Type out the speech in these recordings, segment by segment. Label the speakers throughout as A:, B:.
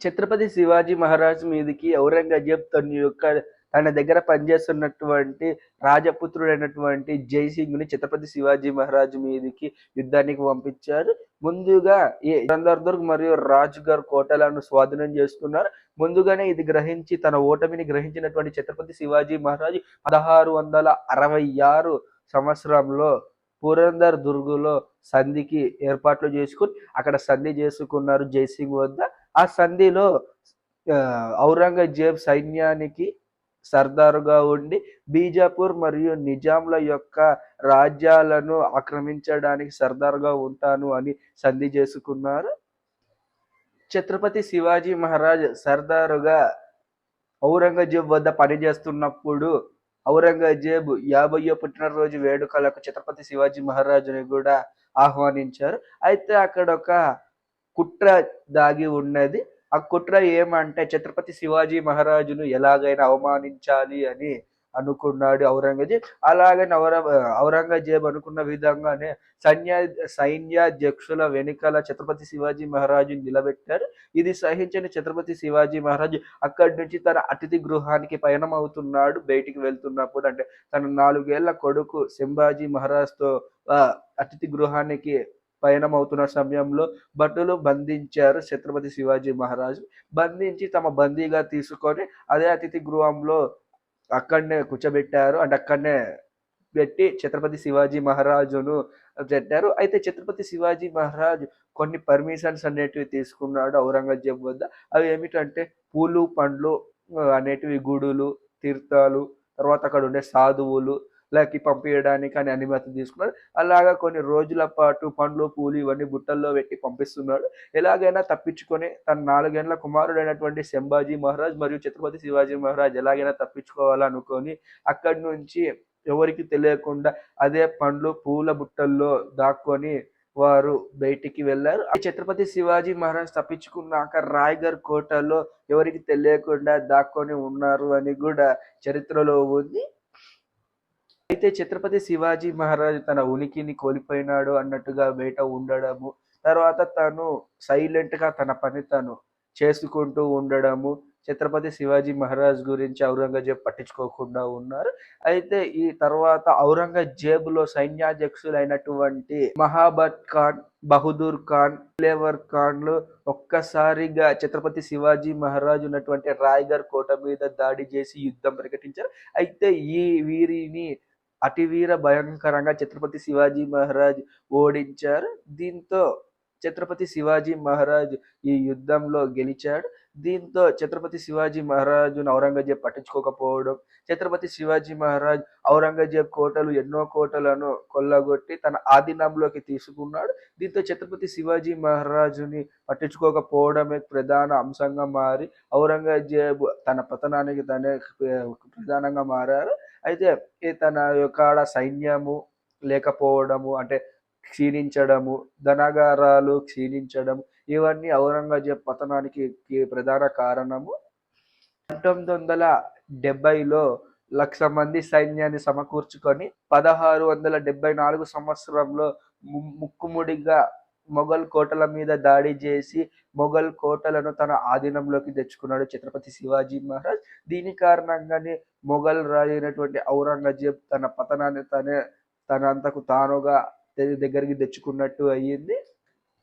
A: ఛత్రపతి శివాజీ మహారాజ్ మీదకి ఔరంగజేబ్ తన దగ్గర పనిచేస్తున్నటువంటి రాజపుత్రుడైనటువంటి జైసింగ్‌ని ఛత్రపతి శివాజీ మహారాజ్ మీదకి యుద్ధానికి పంపించారు. ముందుగా పురందర్ మరియు రాజ్‌గఢ్ కోటలను స్వాధీనం చేసుకున్నారు. ముందుగానే ఇది గ్రహించి తన ఓటమిని గ్రహించినటువంటి ఛత్రపతి శివాజీ మహారాజ్ 1666 సంవత్సరంలో పురందర్ దుర్గ్‌లో సంధికి ఏర్పాట్లు చేసుకొని అక్కడ సంధి చేసుకున్నారు జైసింగ్ వద్ద. ఆ సంధిలో ఔరంగజేబ్ సైన్యానికి సర్దారుగా ఉండి బీజాపూర్ మరియు నిజాంల యొక్క రాజ్యాలను ఆక్రమించడానికి సర్దారుగా ఉంటాను అని సంధి చేసుకున్నారు. ఛత్రపతి శివాజీ మహారాజ్ సర్దారుగా ఔరంగజేబ్ వద్ద పనిచేస్తున్నప్పుడు ఔరంగజేబ్ 50వ పుట్టినరోజు వేడుకలకు ఛత్రపతి శివాజీ మహారాజుని కూడా ఆహ్వానించారు. అయితే అక్కడ ఒక కుట్ర దాగి ఉన్నది. ఆ కుట్ర ఏమంటే ఛత్రపతి శివాజీ మహారాజును ఎలాగైనా అవమానించాలి అని అనుకున్నాడు ఔరంగజేబ్. అలాగని ఔరంగజేబ్ అనుకున్న విధంగానే సైన్యాధ్యక్షుల వెనుకల ఛత్రపతి శివాజీ మహారాజు నిలబెట్టారు. ఇది సహించని ఛత్రపతి శివాజీ మహారాజు అక్కడి నుంచి తన అతిథి గృహానికి పయనం అవుతున్నాడు. బయటికి వెళ్తున్నప్పుడు అంటే తన 4 ఏళ్ల కొడుకు సంభాజీ మహారాజ్తో అతిథి గృహానికి పయనం అవుతున్న సమయంలో భటులు బంధించారు ఛత్రపతి శివాజీ మహారాజు. బంధించి తమ బందీగా తీసుకొని అదే అతిథి గృహంలో అక్కడనే కూర్చోబెట్టారు. అంటే అక్కడనే పెట్టి ఛత్రపతి శివాజీ మహారాజును పెట్టారు. అయితే ఛత్రపతి శివాజీ మహారాజ్ కొన్ని పర్మిషన్స్ అనేటివి తీసుకున్నాడు ఔరంగజేబ్ వద్ద. అవి ఏమిటంటే పూలు పండ్లు అనేటివి, గుడులు, తీర్థాలు, తర్వాత అక్కడ ఉండే సాధువులు లకి పంపించడానికి అని అనుమతి తీసుకున్నాడు. అలాగా కొన్ని రోజుల పాటు పండ్లు పూలు ఇవన్నీ బుట్టల్లో పెట్టి పంపిస్తున్నాడు. ఎలాగైనా తప్పించుకొని తన 4 ఏళ్ల కుమారుడైనటువంటి సంభాజీ మహారాజ్ మరియు ఛత్రపతి శివాజీ మహారాజ్ ఎలాగైనా తప్పించుకోవాలనుకొని అక్కడి నుంచి ఎవరికి తెలియకుండా అదే పండ్లు పూల బుట్టల్లో దాక్కొని వారు బయటికి వెళ్ళారు. ఛత్రపతి శివాజీ మహారాజ్ తప్పించుకున్నాక రాయ్గఢ్ కోటలో ఎవరికి తెలియకుండా దాక్కొని ఉన్నారు అని కూడా చరిత్రలో ఉంది. అయితే ఛత్రపతి శివాజీ మహారాజ్ తన ఉనికిని కోల్పోయినాడు అన్నట్టుగా బయట ఉండడము, తర్వాత తను సైలెంట్గా తన పని తను చేసుకుంటూ ఉండడము, ఛత్రపతి శివాజీ మహారాజ్ గురించి ఔరంగజేబ్ పట్టించుకోకుండా ఉన్నారు. అయితే ఈ తర్వాత ఔరంగజేబులో సైన్యాధ్యక్షులైనటువంటి మహాబత్ ఖాన్, బహదూర్ ఖాన్, లేవర్ ఖాన్లు ఒక్కసారిగా ఛత్రపతి శివాజీ మహారాజ్ ఉన్నటువంటి రాయ్గఢ్ కోట మీద దాడి చేసి యుద్ధం ప్రకటించారు. అయితే వీరిని అతివీర భయంకరంగా ఛత్రపతి శివాజీ మహారాజ్ ఓడించారు. దీంతో ఛత్రపతి శివాజీ మహారాజ్ ఈ యుద్ధంలో గెలిచాడు. దీంతో ఛత్రపతి శివాజీ మహారాజును ఔరంగజేబ్ పట్టించుకోకపోవడం, ఛత్రపతి శివాజీ మహారాజ్ ఔరంగజేబ్ ఎన్నో కోటలను కొల్లగొట్టి తన ఆధీనంలోకి తీసుకున్నాడు. దీంతో ఛత్రపతి శివాజీ మహారాజుని పట్టించుకోకపోవడమే ప్రధాన అంశంగా మారి ఔరంగజేబ్ తన పతనానికి తనే ప్రధానంగా మారారు. అయితే తన యొక్క సైన్యము లేకపోవడము, అంటే క్షీణించడము, ధనాగారాలు క్షీణించడం, ఇవన్నీ ఔరంగజేబ్ పతనానికి ప్రధాన కారణము. 1970లో 1,00,000 మంది సైన్యాన్ని సమకూర్చుకొని 1674 సంవత్సరంలో ముక్కుముడిగా మొఘల్ కోటల మీద దాడి చేసి మొఘల్ కోటలను తన ఆధీనంలోకి తెచ్చుకున్నాడు ఛత్రపతి శివాజీ మహారాజ్. దీని కారణంగానే మొఘల్ రాజు అయినటువంటి ఔరంగజేబ్ తన పతనాన్ని తనంతకు తానుగా దగ్గరికి తెచ్చుకున్నట్టు అయ్యింది.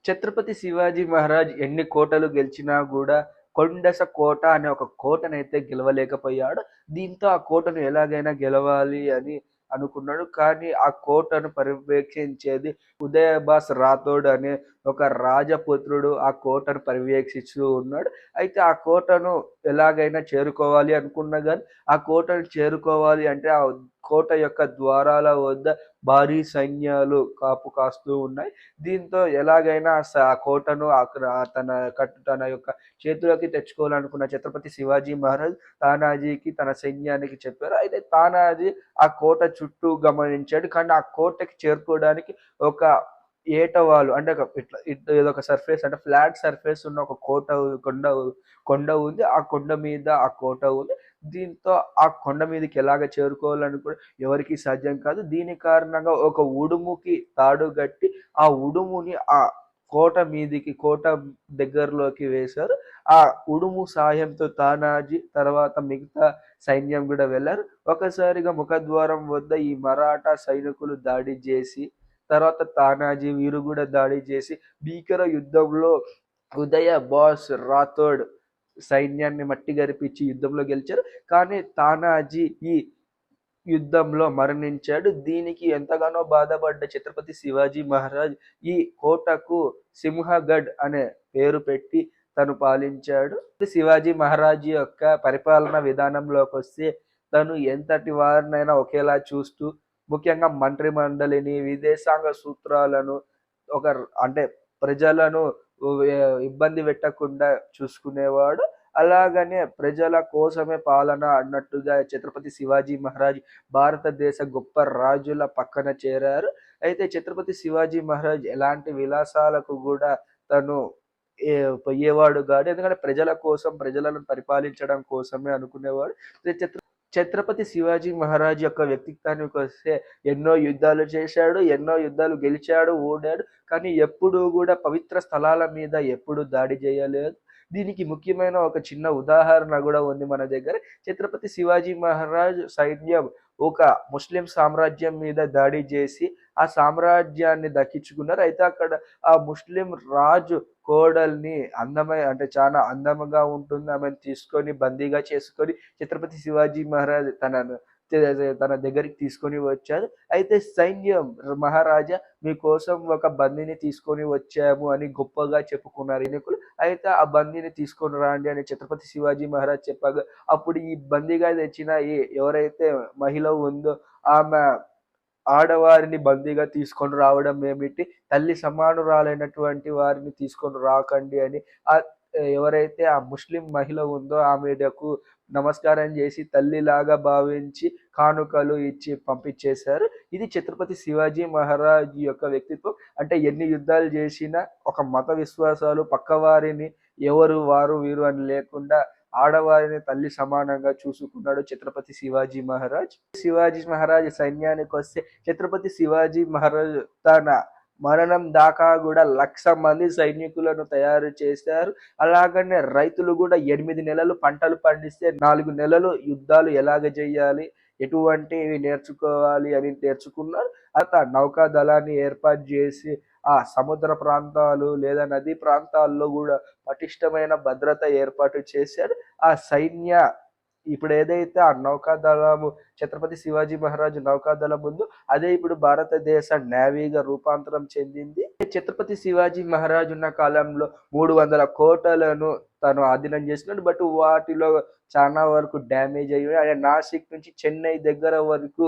A: ఛత్రపతి శివాజీ మహారాజ్ ఎన్ని కోటలు గెలిచినా కూడా కొండస కోట అనే ఒక కోటనైతే గెలవలేకపోయాడు. దీంతో ఆ కోటను ఎలాగైనా గెలవాలి అని అనుకున్నాడు. కానీ ఆ కోటను పర్యవేక్షించేది ఉదయభాస్ రాథోడ్ అనే ఒక రాజపుత్రుడు ఆ కోటను పర్యవేక్షిస్తూ ఉన్నాడు. అయితే ఆ కోటను ఎలాగైనా చేరుకోవాలి అనుకున్నా కానీ ఆ కోటను చేరుకోవాలి అంటే ఆ కోట యొక్క ద్వారాల వద్ద భారీ సైన్యాలు కాపు కాస్తూ ఉన్నాయి. దీంతో ఎలాగైనా ఆ కోటను తన యొక్క చేతిలోకి తెచ్చుకోవాలనుకున్న ఛత్రపతి శివాజీ మహారాజ్ తానాజీకి తన సైన్యానికి చెప్పారు. అయితే తానాజీ ఆ కోట చుట్టూ గమనించాడు. కానీ ఆ కోటకి చేరుకోవడానికి ఒక ఏటవాలు అంటే ఏదో ఒక సర్ఫేస్, అంటే ఫ్లాట్ సర్ఫేస్ ఉన్న ఒక కొండ ఉంది. ఆ కొండ మీద ఆ కోట ఉంది. దీంతో ఆ కొండ మీదకి ఎలాగ చేరుకోవాలని కూడా ఎవరికి సాధ్యం కాదు. దీని కారణంగా ఒక ఉడుముకి తాడు గట్టి ఆ ఉడుముని ఆ కోట దగ్గరలోకి వేశారు. ఆ ఉడుము సాయంతో తానాజీ తర్వాత మిగతా సైన్యం కూడా వెళ్ళారు. ఒకసారిగా ముఖద్వారం వద్ద ఈ మరాఠా సైనికులు దాడి చేసి, తర్వాత తానాజీ వీరు కూడా దాడి చేసి భీకర యుద్ధంలో ఉదయ బాస్ రాథోడ్ సైన్యాన్ని మట్టి గరిపించి యుద్ధంలో గెలిచారు. కానీ తానాజీ ఈ యుద్ధంలో మరణించాడు. దీనికి ఎంతగానో బాధపడ్డ ఛత్రపతి శివాజీ మహారాజ్ ఈ కోటకు సింహగఢ్ అనే పేరు పెట్టి తను పాలించాడు. శివాజీ మహారాజ్ యొక్క పరిపాలన విధానంలోకి వస్తే తను ఎంతటి వారినైనా ఒకేలా చూస్తూ, ముఖ్యంగా మంత్రి మండలిని, విదేశాంగ సూత్రాలను ఒక అంటే ప్రజలను ఇబ్బంది పెట్టకుండా చూసుకునేవాడు. అలాగనే ప్రజల కోసమే పాలన అన్నట్టుగా ఛత్రపతి శివాజీ మహారాజ్ భారతదేశ గొప్ప రాజుల పక్కన చేరారు. అయితే ఛత్రపతి శివాజీ మహారాజ్ ఎలాంటి విలాసాలకు కూడా తను పోయేవాడు కాదు. ఎందుకంటే ప్రజల కోసం, ప్రజలను పరిపాలించడం కోసమే అనుకునేవాడు. ఛత్రపతి శివాజీ మహారాజ్ యొక్క వ్యక్తిత్వానికి వస్తే ఎన్నో యుద్ధాలు చేశాడు, ఎన్నో యుద్ధాలు గెలిచాడు, ఓడాడు. కానీ ఎప్పుడూ కూడా పవిత్ర స్థలాల మీద ఎప్పుడు దాడి చేయలేదు. దీనికి ముఖ్యమైన ఒక చిన్న ఉదాహరణ కూడా ఉంది మన దగ్గర. ఛత్రపతి శివాజీ మహారాజ్ సైన్యం ఒక ముస్లిం సామ్రాజ్యం మీద దాడి చేసి ఆ సామ్రాజ్యాన్ని దక్కించుకున్నారు. అయితే అక్కడ ఆ ముస్లిం రాజు కోడల్ని అంటే చాలా అందముగా ఉంటుంది, ఆమెను తీసుకొని బందీగా చేసుకొని ఛత్రపతి శివాజీ మహారాజ్ తన దగ్గరికి తీసుకొని వచ్చారు. అయితే సైన్యం మహారాజా మీకోసం ఒక బందీని తీసుకొని వచ్చాము అని గొప్పగా చెప్పుకున్నారు ఎన్నికలు. అయితే ఆ బందీని తీసుకొని రాండి అని ఛత్రపతి శివాజీ మహారాజ్ చెప్పగా అప్పుడు ఈ బందీగా తెచ్చిన ఎవరైతే మహిళ ఉందో ఆమె ఆడవారిని బందీగా తీసుకొని రావడం ఏమిటి, తల్లి సమానురాలైనటువంటి వారిని తీసుకొని రాకండి అని ఎవరైతే ఆ ముస్లిం మహిళ ఉందో ఆమెకు నమస్కారం చేసి తల్లిలాగా భావించి కానుకలు ఇచ్చి పంపించేశారు. ఇది ఛత్రపతి శివాజీ మహారాజ్ యొక్క వ్యక్తిత్వం. అంటే ఎన్ని యుద్ధాలు చేసినా ఒక మత విశ్వాసాలు పక్కవారిని ఎవరు వారు వీరు అని లేకుండా ఆడవారిని తల్లి సమానంగా చూసుకున్నాడు ఛత్రపతి శివాజీ మహారాజ్. శివాజీ మహారాజ్ సైన్యానికి వస్తే ఛత్రపతి శివాజీ మహారాజ్ తన మరణం దాకా కూడా 1,00,000 మంది సైనికులను తయారు చేశారు. అలాగనే రైతులు కూడా 8 నెలలు పంటలు పండిస్తే 4 నెలలు యుద్ధాలు ఎలాగ చేయాలి, ఎటువంటివి నేర్చుకోవాలి అని నేర్చుకున్నారు. అత నౌకా దళాన్ని ఏర్పాటు చేసి ఆ సముద్ర ప్రాంతాలు లేదా నదీ ప్రాంతాల్లో కూడా పటిష్టమైన భద్రత ఏర్పాటు చేశారు. ఆ సైన్య ఇప్పుడు ఏదైతే ఆ నౌకాదళము ఛత్రపతి శివాజీ మహారాజు నౌకాదళం ఉందో అదే ఇప్పుడు భారతదేశ నేవీగా రూపాంతరం చెందింది. ఛత్రపతి శివాజీ మహారాజు ఉన్న కాలంలో 300 కోటలను తను ఆధీనం చేసినాడు. బట్ వాటిలో చాలా వరకు డ్యామేజ్ అయ్యాయి. ఆయన నాసిక్ నుంచి చెన్నై దగ్గర వరకు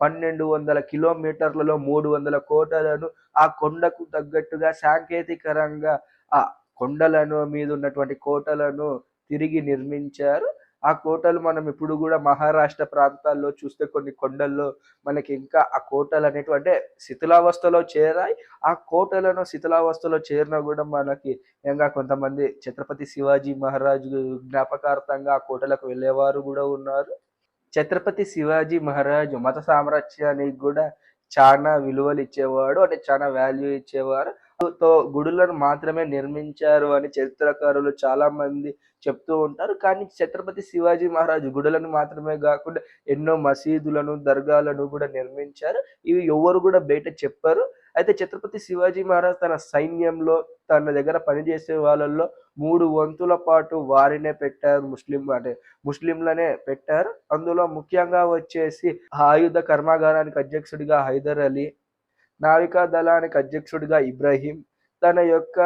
A: 1200 కిలోమీటర్లలో 300 కోటలను ఆ కొండకు తగ్గట్టుగా సాంకేతికరంగా ఆ కొండలను మీద ఉన్నటువంటి కోటలను తిరిగి నిర్మించారు. ఆ కోటలు మనం ఇప్పుడు కూడా మహారాష్ట్ర ప్రాంతాల్లో చూస్తే కొన్ని కొండల్లో మనకి ఇంకా ఆ కోటలు అనేటివి అంటే శిథిలావస్థలో చేరాయి. ఆ కోటలను శిథిలావస్థలో చేరినా కూడా మనకి ఇంకా కొంతమంది ఛత్రపతి శివాజీ మహారాజు జ్ఞాపకార్థంగా ఆ కోటలకు వెళ్ళేవారు కూడా ఉన్నారు. ఛత్రపతి శివాజీ మహారాజు మత సామ్రాజ్యానికి కూడా చాలా విలువలు ఇచ్చేవాడు, అంటే చాలా వాల్యూ ఇచ్చేవారు. గుడులను మాత్రమే నిర్మించారు అని చరిత్రకారులు చాలా మంది చెప్తూ ఉంటారు. కానీ ఛత్రపతి శివాజీ మహారాజు గుడులను మాత్రమే కాకుండా ఎన్నో మసీదులను, దర్గాలను కూడా నిర్మించారు. ఇవి ఎవరు కూడా బయట చెప్పారు. అయితే ఛత్రపతి శివాజీ మహారాజ్ తన సైన్యంలో తన దగ్గర పనిచేసే వాళ్ళల్లో 3 వంతుల పాటు వారినే పెట్టారు. ముస్లింలనే పెట్టారు. అందులో ముఖ్యంగా వచ్చేసి ఆయుధ కర్మాగారానికి అధ్యక్షుడిగా హైదర్ అలీ, నావికా దళానికి అధ్యక్షుడిగా ఇబ్రహీం, తన యొక్క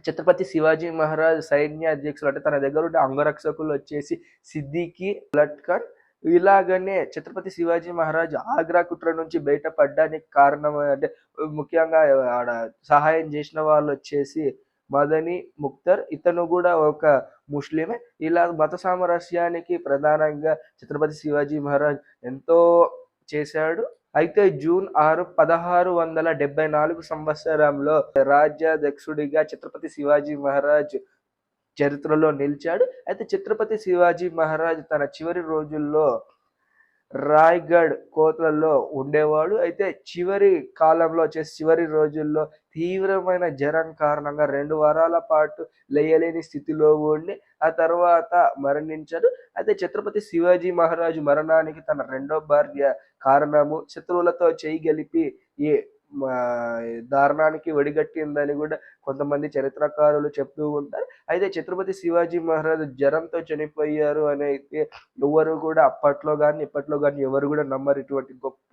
A: ఛత్రపతి శివాజీ మహారాజ్ సైన్య అధ్యక్షులు అంటే తన దగ్గర ఉండే అంగరక్షకులు వచ్చేసి సిద్దికి, లట్కర్. ఇలాగనే ఛత్రపతి శివాజీ మహారాజ్ ఆగ్రా కుట్ర నుంచి బయటపడడానికి కారణం అంటే ముఖ్యంగా ఆడ సహాయం చేసిన వాళ్ళు వచ్చేసి మదనీ ముఖ్తర్, ఇతను కూడా ఒక ముస్లిమే. ఇలా మత సామరస్యానికి ప్రధానంగా ఛత్రపతి శివాజీ మహారాజ్ ఎంతో చేశాడు. అయితే జూన్ 6, 1674 సంవత్సరంలో రాజ్యాధ్యక్షుడిగా ఛత్రపతి శివాజీ మహారాజ్ చరిత్రలో నిలిచాడు. అయితే ఛత్రపతి శివాజీ మహారాజ్ తన చివరి రోజుల్లో రాయ్‌గఢ్ కోటలో ఉండేవాడు. అయితే చివరి కాలంలో చివరి రోజుల్లో తీవ్రమైన జ్వరం కారణంగా 2 వారాల పాటు లేయలేని స్థితిలో ఉండి, ఆ తర్వాత మరణించాడు. అయితే ఛత్రపతి శివాజీ మహారాజు మరణానికి తన రెండో భార్య కారణము, శత్రువులతో చెయ్యి గలిపి ఈ మా దారుణానికి ఒడిగట్టిందని గూడా కొంతమంది చరిత్రకారులు చెప్తూ ఉంటారు. అయితే ఛత్రపతి శివాజీ మహారాజు జ్వరంతో చనిపోయారు అని అయితే ఎవ్వరు కూడా అప్పట్లో గాని, ఇప్పట్లో గాని ఎవరు గూడా నమ్మరు. ఇటువంటి గొప్ప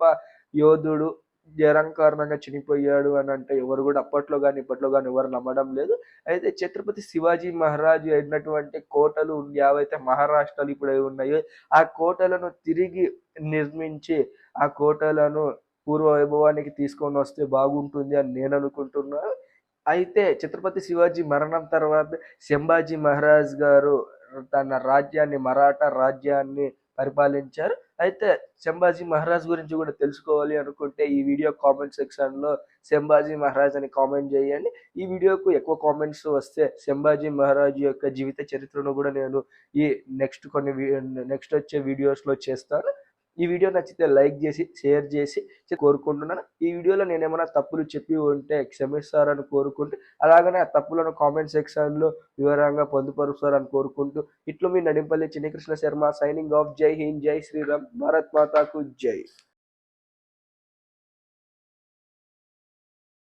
A: యోధుడు జ్వరం కారణంగా చనిపోయాడు అనంటే ఎవరు గూడా అప్పట్లో గాని, ఇప్పట్లో గాని ఎవరు నమ్మడం లేదు. అయితే ఛత్రపతి శివాజీ మహారాజు అయినటువంటి కోటలు యావైతే మహారాష్ట్రలో ఇప్పుడు ఉన్నాయో, ఆ కోటలను తిరిగి నిర్మించి, ఆ కోటలను పూర్వ వైభవానికి తీసుకొనొస్తే బాగుంటుంది అని నేననుకుంటున్నా. అయితే ఛత్రపతి శివాజీ మరణం తర్వాత సంభాజీ మహారాజ్ గారు తన రాజ్యాన్ని, మరాఠా రాజ్యాన్ని పరిపాలించారు. అయితే సంభాజీ మహారాజ్ గురించి కూడా తెలుసుకోవాలి అనుకుంటే ఈ వీడియో కామెంట్ సెక్షన్‌లో సంభాజీ మహారాజ్ అని కామెంట్ చేయండి. ఈ వీడియోకు ఎక్కువ కామెంట్స్ వస్తే సంభాజీ మహారాజ్ యొక్క జీవిత చరిత్రను కూడా నేను ఈ నెక్స్ట్ వచ్చే వీడియోస్‌లో చేస్తాను. ఈ వీడియో నచ్చితే లైక్ చేసి, షేర్ చేసి కోరుకుంటున్నాను. ఈ వీడియోలో నేనేమైనా తప్పులు చెప్పి ఉంటే క్షమిస్తారని కోరుకుంటూ, అలాగనే ఆ తప్పులను కామెంట్ సెక్షన్‌లో వివరంగా పొందుపరుస్తారని కోరుకుంటూ, ఇట్లు మీ నడింపల్లి చిన్ని కృష్ణ శర్మ సైనింగ్ ఆఫ్. జై హింద్, జై శ్రీరామ్, భారత్ మాతాకు జై.